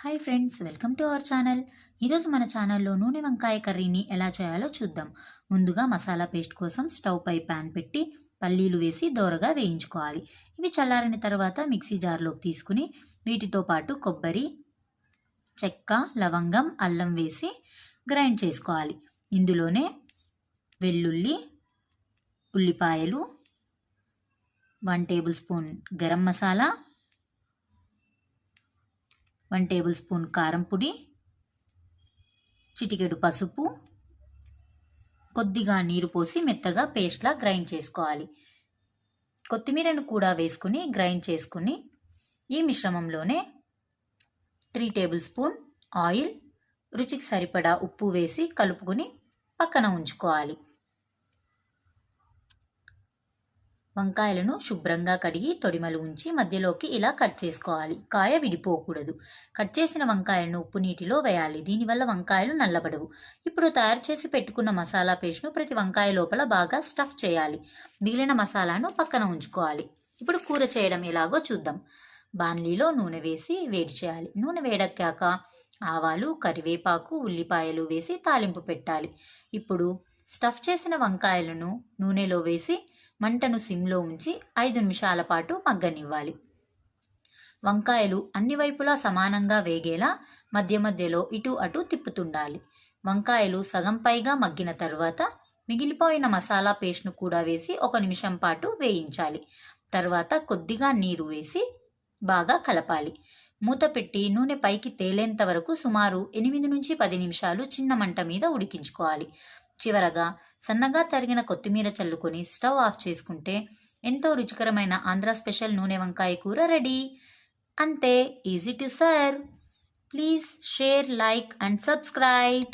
Hi friends, welcome to our channel. ఈరోజు మన ఛానల్లో నూనె వంకాయ కర్రీని ఎలా చేయాలో చూద్దాం. ముందుగా మసాలా పేస్ట్ కోసం స్టవ్ పై ప్యాన్ పెట్టి పల్లీలు వేసి దోరగా వేయించుకోవాలి. ఇవి చల్లారిన తర్వాత మిక్సీ జార్లోకి తీసుకుని వీటితో పాటు కొబ్బరి, చెక్క, లవంగం, అల్లం వేసి గ్రైండ్ చేసుకోవాలి. ఇందులోనే వెల్లుల్లి, ఉల్లిపాయలు, 1 table spoon garam masala, 1 table spoon కారం పొడి, చిటికెడు పసుపు, కొద్దిగా నీరు పోసి మెత్తగా పేస్ట్లా గ్రైండ్ చేసుకోవాలి. కొత్తిమీరను కూడా వేసుకుని గ్రైండ్ చేసుకుని ఈ మిశ్రమంలోనే 3 టేబుల్ స్పూన్ ఆయిల్, రుచికి సరిపడా ఉప్పు వేసి కలుపుకొని పక్కన ఉంచుకోవాలి. వంకాయలను శుభ్రంగా కడిగి తొడిమలు ఉంచి మధ్యలోకి ఇలా కట్ చేసుకోవాలి. కాయ విడిపోకూడదు. కట్ చేసిన వంకాయలను ఉప్పు నీటిలో వేయాలి. దీనివల్ల వంకాయలు నల్లబడవు. ఇప్పుడు తయారు చేసి పెట్టుకున్న మసాలా పేస్ట్ను ప్రతి వంకాయ లోపల బాగా స్టఫ్ చేయాలి. మిగిలిన మసాలాను పక్కన ఉంచుకోవాలి. ఇప్పుడు కూర చేయడం ఎలాగో చూద్దాం. బాణలీలో నూనె వేసి వేడి చేయాలి. నూనె వేడెక్కాక ఆవాలు, కరివేపాకు, ఉల్లిపాయలు వేసి తాలింపు పెట్టాలి. ఇప్పుడు స్టఫ్ చేసిన వంకాయలను నూనెలో వేసి మంటను సిమ్లో ఉంచి 5 నిమిషాల పాటు మగ్గనివ్వాలి. వంకాయలు అన్ని వైపులా సమానంగా వేగేలా మధ్య మధ్యలో ఇటు అటు తిప్పుతుండాలి. వంకాయలు సగం పైగా మగ్గిన తర్వాత మిగిలిపోయిన మసాలా పేస్ట్ను కూడా వేసి 1 నిమిషం పాటు వేయించాలి. తర్వాత కొద్దిగా నీరు వేసి బాగా కలపాలి. మూత పెట్టి నూనె పైకి తేలేంత వరకు సుమారు 8 నుంచి 10 నిమిషాలు చిన్న మంట మీద ఉడికించుకోవాలి. చివరగా సన్నగా తరిగిన కొత్తిమీర చల్లుకొని స్టవ్ ఆఫ్ చేసుకుంటే ఎంతో రుచికరమైన ఆంధ్ర స్పెషల్ నూనె వంకాయ కూర రెడీ. అంతే, easy to serve. Please share, like and subscribe.